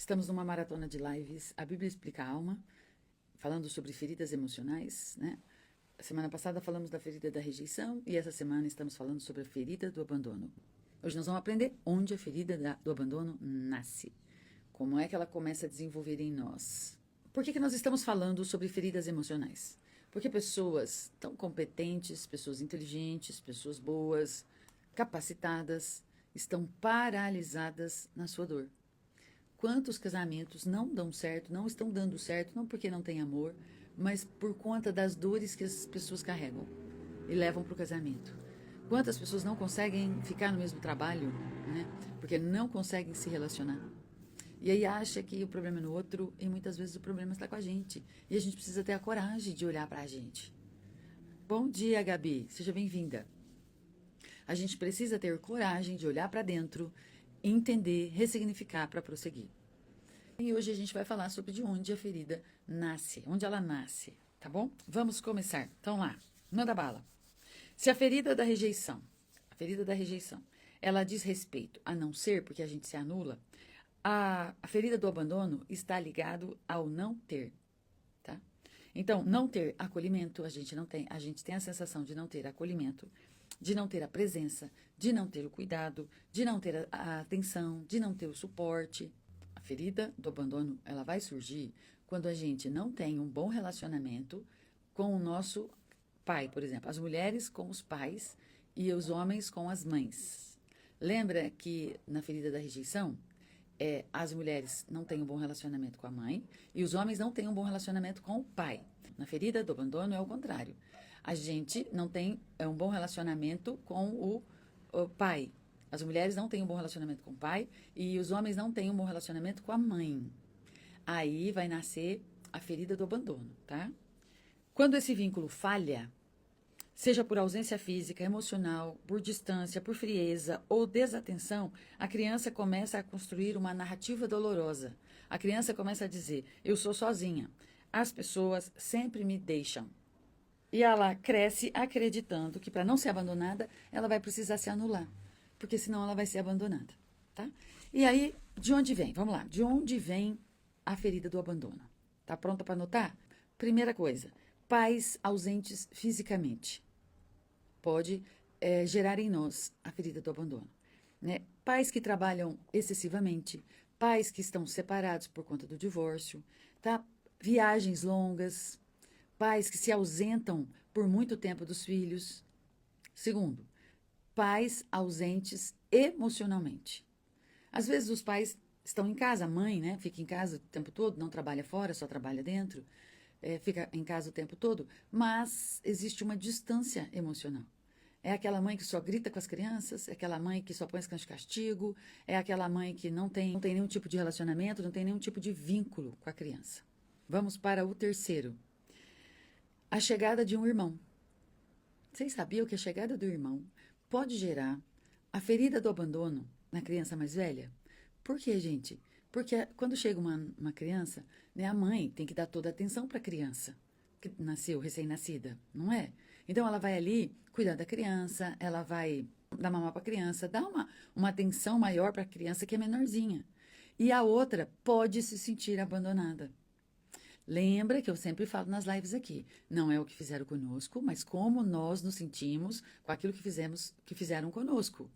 Estamos numa maratona de lives, a Bíblia Explica a Alma, falando sobre feridas emocionais, né? Semana passada falamos da ferida da rejeição e essa semana estamos falando sobre a ferida do abandono. Hoje nós vamos aprender onde a ferida do abandono nasce, como é que ela começa a desenvolver em nós. Por que nós estamos falando sobre feridas emocionais? Porque pessoas tão competentes, pessoas inteligentes, pessoas boas, capacitadas, estão paralisadas na sua dor. Quantos casamentos não dão certo, não estão dando certo, não porque não tem amor, mas por conta das dores que as pessoas carregam e levam para o casamento. Quantas pessoas não conseguem ficar no mesmo trabalho, né? Porque não conseguem se relacionar. E aí acha que o problema é no outro e muitas vezes o problema está com a gente. E a gente precisa ter a coragem de olhar para a gente. Bom dia, Gabi. Seja bem-vinda. A gente precisa ter coragem de olhar para dentro, entender, ressignificar para prosseguir. E hoje a gente vai falar sobre de onde a ferida nasce, onde ela nasce, tá bom? Vamos começar. Então lá, manda bala. Se a ferida da rejeição, ela diz respeito a não ser, porque a gente se anula, a ferida do abandono está ligado ao não ter, tá? Então, não ter acolhimento, a gente tem a sensação de não ter acolhimento, de não ter a presença, de não ter o cuidado, de não ter a atenção, de não ter o suporte. A ferida do abandono, ela vai surgir quando a gente não tem um bom relacionamento com o nosso pai, por exemplo, as mulheres com os pais e os homens com as mães. Lembra que na ferida da rejeição, as mulheres não têm um bom relacionamento com a mãe e os homens não têm um bom relacionamento com o pai. Na ferida do abandono é o contrário. A gente não tem um bom relacionamento com o pai. As mulheres não têm um bom relacionamento com o pai e os homens não têm um bom relacionamento com a mãe. Aí vai nascer a ferida do abandono, tá? Quando esse vínculo falha, seja por ausência física, emocional, por distância, por frieza ou desatenção, a criança começa a construir uma narrativa dolorosa. A criança começa a dizer: eu sou sozinha, as pessoas sempre me deixam. E ela cresce acreditando que para não ser abandonada, ela vai precisar se anular, porque senão ela vai ser abandonada, tá? E aí, de onde vem? Vamos lá, de onde vem a ferida do abandono? Tá pronta para anotar? Primeira coisa, pais ausentes fisicamente. Pode gerar em nós a ferida do abandono, né? Pais que trabalham excessivamente, pais que estão separados por conta do divórcio, tá? Viagens longas, pais que se ausentam por muito tempo dos filhos. Segundo, pais ausentes emocionalmente. Às vezes os pais estão em casa, a mãe, né, fica em casa o tempo todo, não trabalha fora, só trabalha dentro, fica em casa o tempo todo, mas existe uma distância emocional. É aquela mãe que só grita com as crianças, é aquela mãe que só põe as crianças de castigo, é aquela mãe que não tem nenhum tipo de relacionamento, não tem nenhum tipo de vínculo com a criança. Vamos para o terceiro. A chegada de um irmão. Vocês sabiam que a chegada do irmão pode gerar a ferida do abandono na criança mais velha? Por quê, gente? Porque quando chega uma criança, né, a mãe tem que dar toda a atenção para a criança que nasceu, recém-nascida, não é? Então ela vai ali cuidar da criança, ela vai dar mamar para a criança, dar uma atenção maior para a criança que é menorzinha. E a outra pode se sentir abandonada. Lembra que eu sempre falo nas lives aqui, não é o que fizeram conosco, mas como nós nos sentimos com aquilo que fizeram conosco.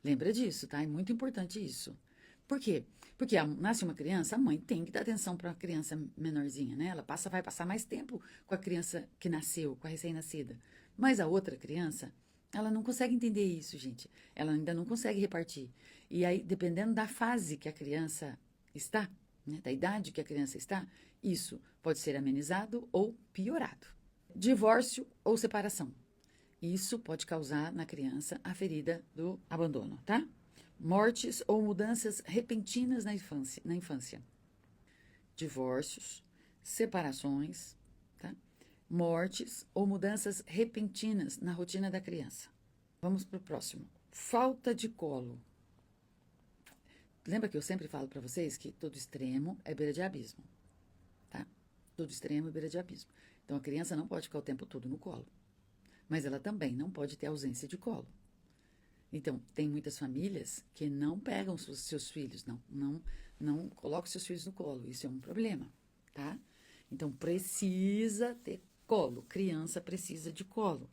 Lembra disso, tá? É muito importante isso. Por quê? Porque nasce uma criança, a mãe tem que dar atenção para a criança menorzinha, né? Ela vai passar mais tempo com a criança que nasceu, com a recém-nascida. Mas a outra criança, ela não consegue entender isso, gente. Ela ainda não consegue repartir. E aí, dependendo da fase que a criança está, né, da idade que a criança está, isso pode ser amenizado ou piorado. Divórcio ou separação. Isso pode causar na criança a ferida do abandono, tá? Mortes ou mudanças repentinas na infância. Divórcios, separações, tá? Mortes ou mudanças repentinas na rotina da criança. Vamos para o próximo. Falta de colo. Lembra que eu sempre falo para vocês que todo extremo é beira de abismo, tá? Todo extremo é beira de abismo. Então, a criança não pode ficar o tempo todo no colo, mas ela também não pode ter ausência de colo. Então, tem muitas famílias que não pegam seus filhos, não coloque seus filhos no colo, isso é um problema, tá? Então, precisa ter colo, criança precisa de colo.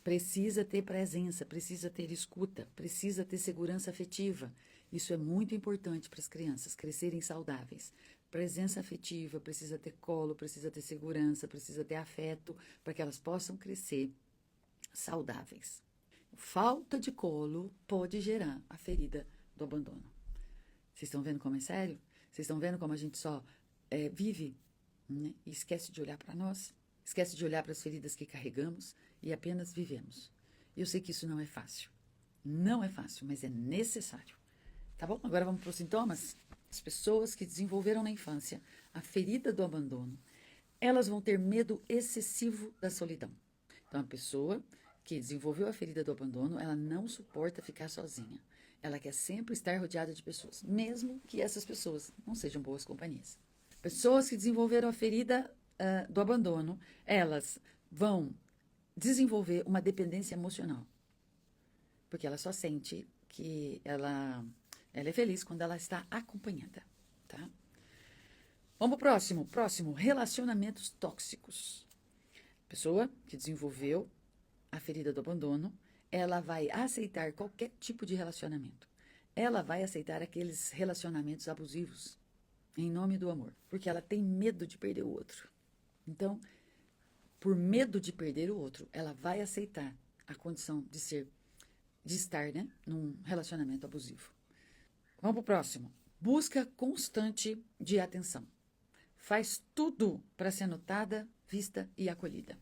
Precisa ter presença, precisa ter escuta, precisa ter segurança afetiva. Isso é muito importante para as crianças crescerem saudáveis. Presença afetiva, precisa ter colo, precisa ter segurança, precisa ter afeto, para que elas possam crescer saudáveis. Falta de colo pode gerar a ferida do abandono. Vocês estão vendo como é sério? Vocês estão vendo como a gente só vive, né, e esquece de olhar para nós? Esquece de olhar para as feridas que carregamos e apenas vivemos. Eu sei que isso não é fácil. Não é fácil, mas é necessário. Tá bom? Agora vamos para os sintomas. As pessoas que desenvolveram na infância a ferida do abandono, elas vão ter medo excessivo da solidão. Então, a pessoa que desenvolveu a ferida do abandono, ela não suporta ficar sozinha. Ela quer sempre estar rodeada de pessoas, mesmo que essas pessoas não sejam boas companhias. Pessoas que desenvolveram a ferida do abandono, elas vão desenvolver uma dependência emocional. Porque ela só sente que ela é feliz quando ela está acompanhada, tá? Vamos pro próximo. Próximo, relacionamentos tóxicos. Pessoa que desenvolveu a ferida do abandono, ela vai aceitar qualquer tipo de relacionamento. Ela vai aceitar aqueles relacionamentos abusivos em nome do amor, porque ela tem medo de perder o outro. Então, por medo de perder o outro, ela vai aceitar a condição de estar, né, num relacionamento abusivo. Vamos pro próximo. Busca constante de atenção. Faz tudo para ser notada, vista e acolhida.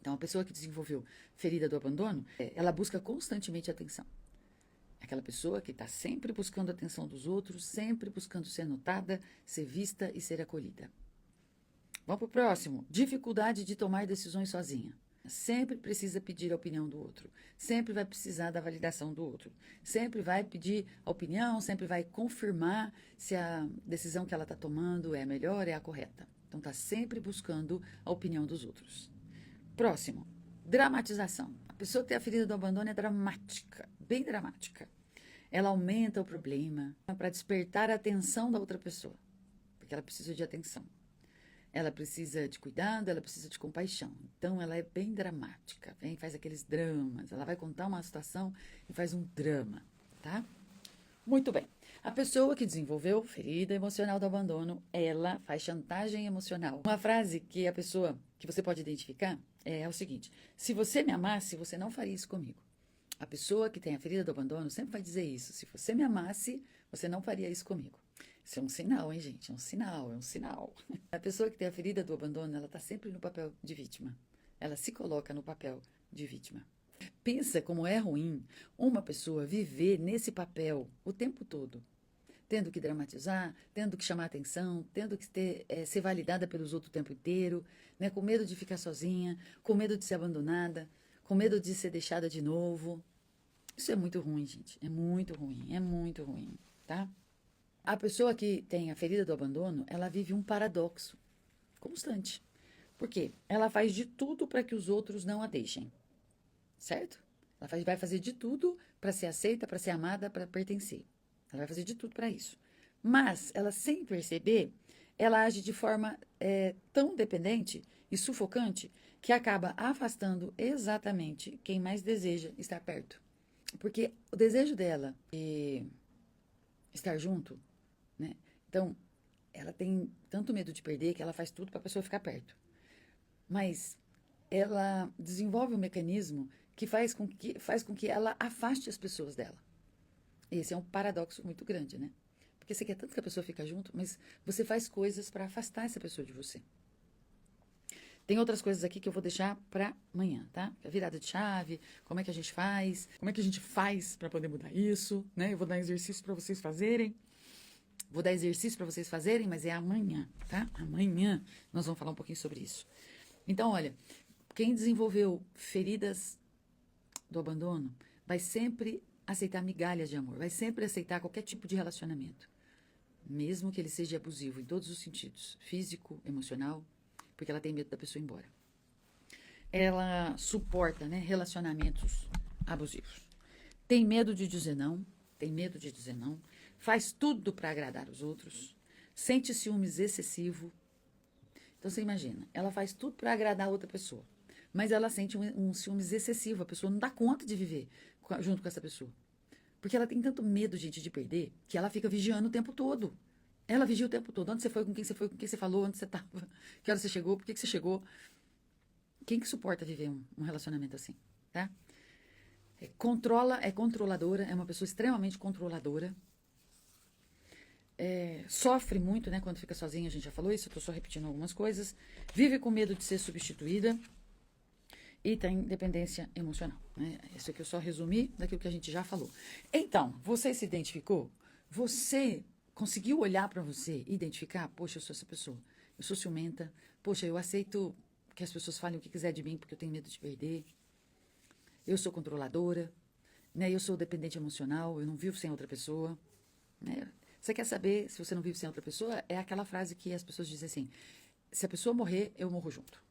Então, a pessoa que desenvolveu ferida do abandono, ela busca constantemente atenção. Aquela pessoa que está sempre buscando a atenção dos outros, sempre buscando ser notada, ser vista e ser acolhida. Vamos para o próximo. Dificuldade de tomar decisões sozinha. Sempre precisa pedir a opinião do outro. Sempre vai precisar da validação do outro. Sempre vai pedir a opinião, sempre vai confirmar se a decisão que ela está tomando é a melhor, é a correta. Então, está sempre buscando a opinião dos outros. Próximo. Dramatização. A pessoa que tem a ferida do abandono é dramática, bem dramática. Ela aumenta o problema para despertar a atenção da outra pessoa, porque ela precisa de atenção. Ela precisa de cuidado, ela precisa de compaixão. Então, ela é bem dramática, faz aqueles dramas. Ela vai contar uma situação e faz um drama, tá? Muito bem. A pessoa que desenvolveu ferida emocional do abandono, ela faz chantagem emocional. Uma frase que a pessoa, que você pode identificar, é o seguinte: se você me amasse, você não faria isso comigo. A pessoa que tem a ferida do abandono sempre vai dizer isso. Se você me amasse, você não faria isso comigo. Isso é um sinal, hein, gente? É um sinal, é um sinal. A pessoa que tem a ferida do abandono, ela está sempre no papel de vítima. Ela se coloca no papel de vítima. Pensa como é ruim uma pessoa viver nesse papel o tempo todo. Tendo que dramatizar, tendo que chamar atenção, tendo que ser validada pelos outros o tempo inteiro, né? Com medo de ficar sozinha, com medo de ser abandonada, com medo de ser deixada de novo. Isso é muito ruim, gente. É muito ruim, tá? A pessoa que tem a ferida do abandono, ela vive um paradoxo constante. Por quê? Ela faz de tudo para que os outros não a deixem, certo? Ela vai fazer de tudo para ser aceita, para ser amada, para pertencer. Ela vai fazer de tudo para isso. Mas, ela sem perceber, ela age de forma tão dependente e sufocante que acaba afastando exatamente quem mais deseja estar perto. Porque o desejo dela de estar junto, né? Então, ela tem tanto medo de perder que ela faz tudo para a pessoa ficar perto. Mas ela desenvolve um mecanismo que faz com que ela afaste as pessoas dela. Esse é um paradoxo muito grande, né? Porque você quer tanto que a pessoa fique junto, mas você faz coisas para afastar essa pessoa de você. Tem outras coisas aqui que eu vou deixar para amanhã, tá? A virada de chave, como é que a gente faz para poder mudar isso, né? Eu vou dar exercício para vocês fazerem. Mas é amanhã, tá? Amanhã nós vamos falar um pouquinho sobre isso. Então, olha, quem desenvolveu feridas do abandono vai sempre aceitar migalhas de amor, vai sempre aceitar qualquer tipo de relacionamento, mesmo que ele seja abusivo em todos os sentidos, físico, emocional, porque ela tem medo da pessoa ir embora. Ela suporta, né, relacionamentos abusivos. Tem medo de dizer não, faz tudo para agradar os outros, sente ciúmes excessivo. Então você imagina, ela faz tudo para agradar a outra pessoa, mas ela sente um ciúmes excessivo, a pessoa não dá conta de viver junto com essa pessoa. Porque ela tem tanto medo, gente, de perder, que ela fica vigiando o tempo todo. Ela vigia o tempo todo. Onde você foi, com quem você foi, com quem você falou, onde você estava, que hora você chegou, por que você chegou. Quem que suporta viver um relacionamento assim, tá? É controladora, é uma pessoa extremamente controladora. Sofre muito, né, quando fica sozinha, a gente já falou isso, eu tô só repetindo algumas coisas. Vive com medo de ser substituída e tem dependência emocional, né? Isso aqui eu só resumi daquilo que a gente já falou. Então, você se identificou? Você conseguiu olhar para você e identificar? Poxa, eu sou essa pessoa. Eu sou ciumenta. Poxa, eu aceito que as pessoas falem o que quiser de mim porque eu tenho medo de perder. Eu sou controladora, né? Eu sou dependente emocional, eu não vivo sem outra pessoa, né? Você quer saber se você não vive sem outra pessoa? É aquela frase que as pessoas dizem assim: se a pessoa morrer, eu morro junto.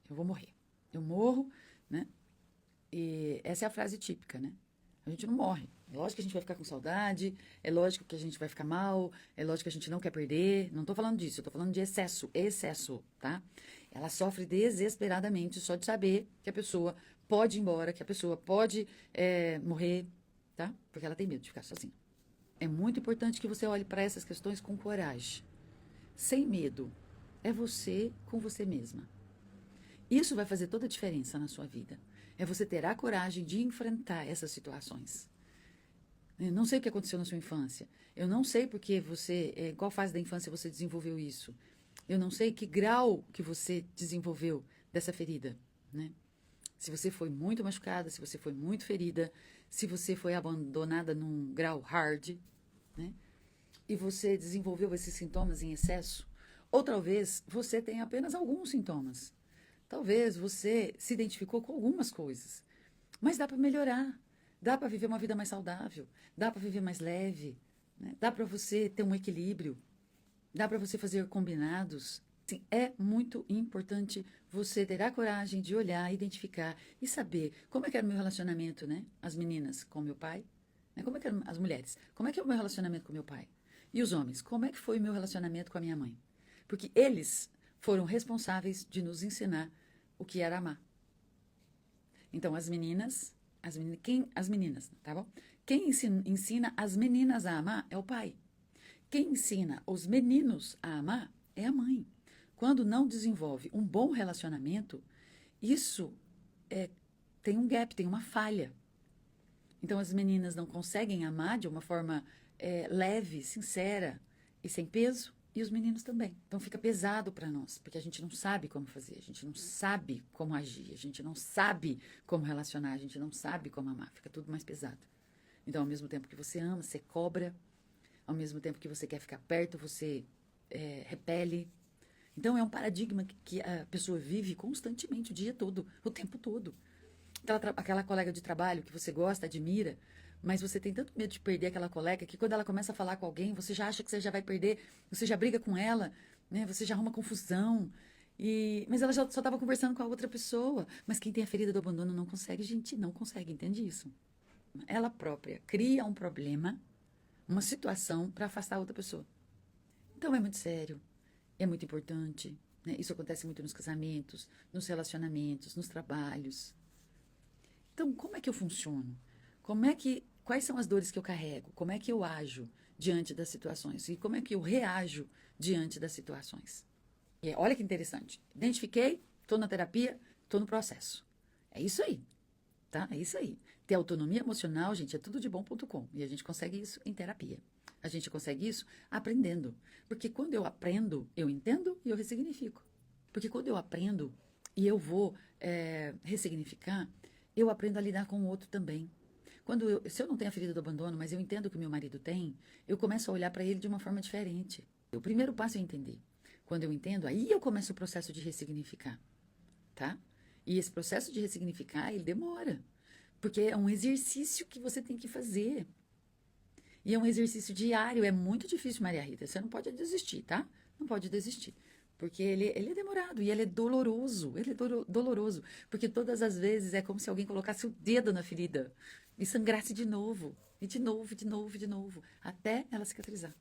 Eu vou morrer. Eu morro, né? E essa é a frase típica, né? A gente não morre. É lógico que a gente vai ficar com saudade, é lógico que a gente vai ficar mal, é lógico que a gente não quer perder. Não tô falando disso, eu tô falando de excesso, tá? Ela sofre desesperadamente só de saber que a pessoa pode ir embora, que a pessoa pode morrer, tá? Porque ela tem medo de ficar sozinha. É muito importante que você olhe para essas questões com coragem, sem medo. É você com você mesma. Isso vai fazer toda a diferença na sua vida. É você ter a coragem de enfrentar essas situações. Eu não sei o que aconteceu na sua infância. Eu não sei porque você, qual fase da infância você desenvolveu isso. Eu não sei que grau que você desenvolveu dessa ferida, né? Se você foi muito machucada, se você foi muito ferida, se você foi abandonada num grau hard, né? E você desenvolveu esses sintomas em excesso, ou talvez você tenha apenas alguns sintomas. Talvez você se identificou com algumas coisas, mas dá para melhorar, dá para viver uma vida mais saudável, dá para viver mais leve, né? Dá para você ter um equilíbrio, dá para você fazer combinados. Sim, é muito importante você ter a coragem de olhar, identificar e saber como é que era o meu relacionamento, né? As meninas com meu pai, né? Como é que eram as mulheres? Como é que é o meu relacionamento com meu pai? E os homens? Como é que foi o meu relacionamento com a minha mãe? Porque eles foram responsáveis de nos ensinar o que era amar. Então, as meninas, tá bom? Quem ensina as meninas a amar é o pai. Quem ensina os meninos a amar é a mãe. Quando não desenvolve um bom relacionamento, isso tem um gap, tem uma falha. Então, as meninas não conseguem amar de uma forma leve, sincera e sem peso, e os meninos também. Então, fica pesado para nós, porque a gente não sabe como fazer, a gente não sabe como agir, a gente não sabe como relacionar, a gente não sabe como amar, fica tudo mais pesado. Então, ao mesmo tempo que você ama, você cobra, ao mesmo tempo que você quer ficar perto, você repele. Então, é um paradigma que a pessoa vive constantemente, o dia todo, o tempo todo. Aquela colega de trabalho que você gosta, admira, mas você tem tanto medo de perder aquela colega que quando ela começa a falar com alguém, você já acha que você já vai perder, você já briga com ela, né? Você já arruma confusão. Mas ela já só estava conversando com a outra pessoa. Mas quem tem a ferida do abandono não consegue, gente, não consegue, entende isso? Ela própria cria um problema, uma situação para afastar a outra pessoa. Então é muito sério, é muito importante, né? Isso acontece muito nos casamentos, nos relacionamentos, nos trabalhos. Então, como é que eu funciono? Quais são as dores que eu carrego? Como é que eu ajo diante das situações? E como é que eu reajo diante das situações? Olha que interessante. Identifiquei, estou na terapia, estou no processo. É isso aí, tá? É isso aí. Ter autonomia emocional, gente, é tudo de bom.com. E a gente consegue isso em terapia. A gente consegue isso aprendendo. Porque quando eu aprendo, eu entendo e eu ressignifico. Porque quando eu aprendo e eu vou ressignificar, eu aprendo a lidar com o outro também. Se eu não tenho a ferida do abandono, mas eu entendo que o meu marido tem, eu começo a olhar para ele de uma forma diferente. O primeiro passo é entender. Quando eu entendo, aí eu começo o processo de ressignificar, tá? E esse processo de ressignificar, ele demora. Porque é um exercício que você tem que fazer. E é um exercício diário, é muito difícil, Maria Rita. Você não pode desistir, tá? Não pode desistir. Porque ele é demorado e ele é doloroso. Ele é doloroso. Porque todas as vezes é como se alguém colocasse o dedo na ferida. e sangrasse de novo, e de novo, de novo, de novo, até ela cicatrizar.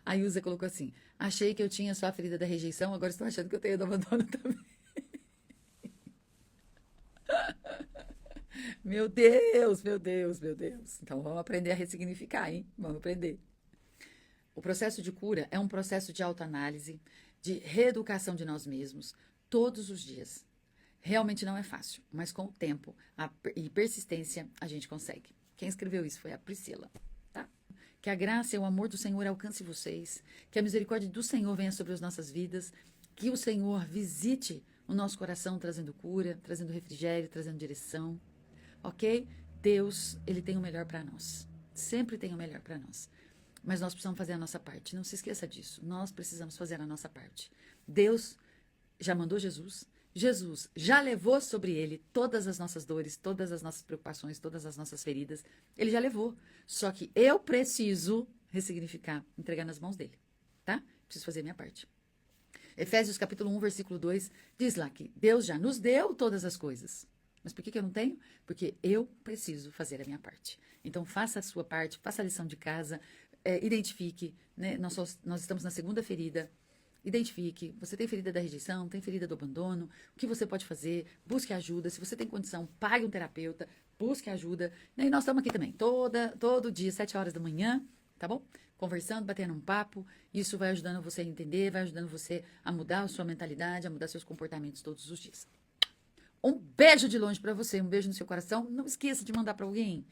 A Ilza colocou assim: achei que eu tinha só a ferida da rejeição, agora estou achando que eu tenho do abandono também. Meu Deus, meu Deus, meu Deus. Então vamos aprender a ressignificar, hein? Vamos aprender. O processo de cura é um processo de autoanálise, de reeducação de nós mesmos, todos os dias. Realmente não é fácil, mas com o tempo e persistência a gente consegue. Quem escreveu isso foi a Priscila, tá? Que a graça e o amor do Senhor alcance vocês, que a misericórdia do Senhor venha sobre as nossas vidas, que o Senhor visite o nosso coração trazendo cura, trazendo refrigério, trazendo direção, ok? Deus, Ele tem o melhor para nós, sempre tem o melhor para nós. Mas nós precisamos fazer a nossa parte, não se esqueça disso, nós precisamos fazer a nossa parte. Deus já mandou Jesus, Jesus já levou sobre ele todas as nossas dores, todas as nossas preocupações, todas as nossas feridas. Ele já levou. Só que eu preciso ressignificar, entregar nas mãos dele, tá? Preciso fazer a minha parte. Efésios capítulo 1, versículo 2, diz lá que Deus já nos deu todas as coisas. Mas por que eu não tenho? Porque eu preciso fazer a minha parte. Então faça a sua parte, faça a lição de casa, identifique, né? Nós estamos na segunda ferida. Identifique, você tem ferida da rejeição, tem ferida do abandono, o que você pode fazer, busque ajuda, se você tem condição, pague um terapeuta, busque ajuda, e nós estamos aqui também, todo dia, 7 horas da manhã, tá bom? Conversando, batendo um papo, isso vai ajudando você a entender, vai ajudando você a mudar a sua mentalidade, a mudar seus comportamentos todos os dias. Um beijo de longe para você, um beijo no seu coração, não esqueça de mandar para alguém.